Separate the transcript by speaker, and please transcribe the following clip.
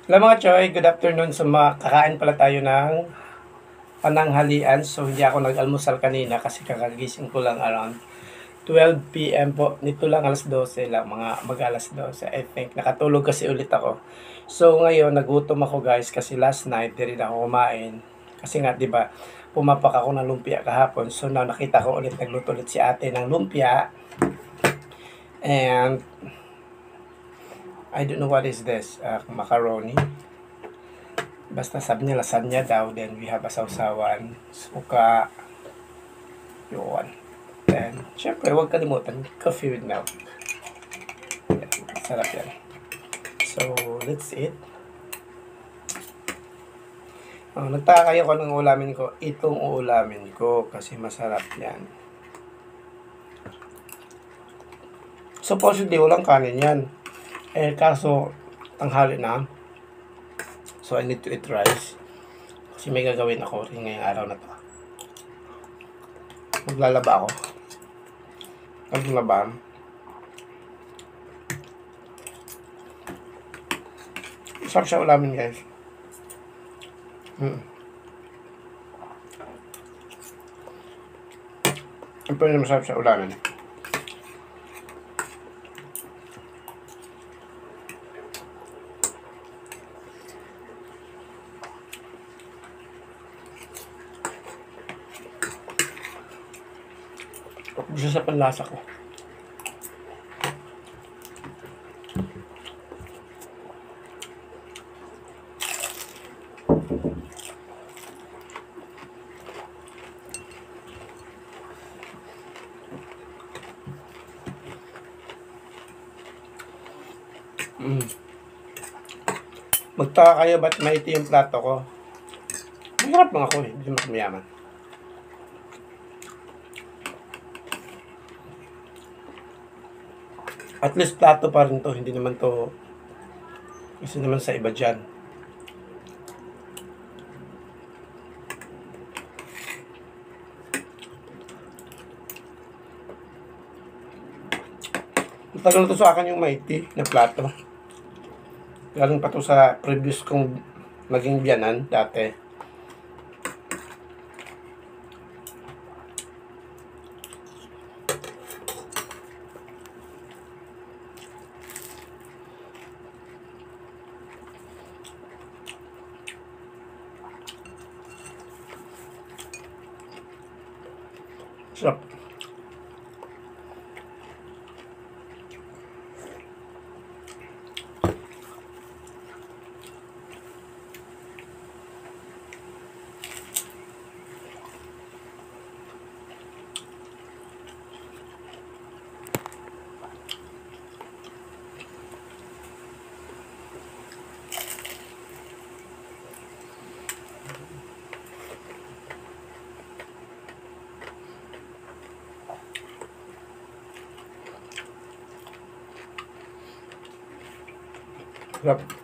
Speaker 1: Hello mga Choy, good afternoon. So kakain pala tayo ng pananghalian. So hindi ako nag-almusal kanina kasi kakagising ko lang around 12 PM po. Nito lang alas 12 lang, mga mag-alas 12 I think. Nakatulog kasi ulit ako. So ngayon nagutom ako guys kasi last night di rin ako kumain. Kasi nga 'di ba, pumapak ako ng lumpia kahapon. So now nakita ko ulit nagluto ulit si ate ng lumpia. And I don't know what is this, macaroni. Basta sabi niya lasagna daw, then we have a sausawan, suka, yun. Then, syempre, huwag kalimutan, coffee with milk. Yan, sarap yan. So, let's eat. Nagtaka kayo kung anong ulamin ko. Itong ulamin ko kasi masarap yan. Supposedly, walang kanin yan. Kaso, tanghali na. So, I need to eat rice. Kasi may gagawin ako rin ngayong araw na to. Maglalaba ako. Maglaba. Sarap siya ulamin guys. Ang pwede masarap siya ulamin. Gusto sa panlasa ko. Magtaka kayo ba't maiti yung plato ko? Mahirap lang ako eh, hindi mas mayaman. At least plato pa rin to, hindi naman to kasi naman sa iba dyan. Matagal na to sa akin yung maiti na plato. Galing pa to sa previous kong naging biyanan dati. Sarap. Sarap.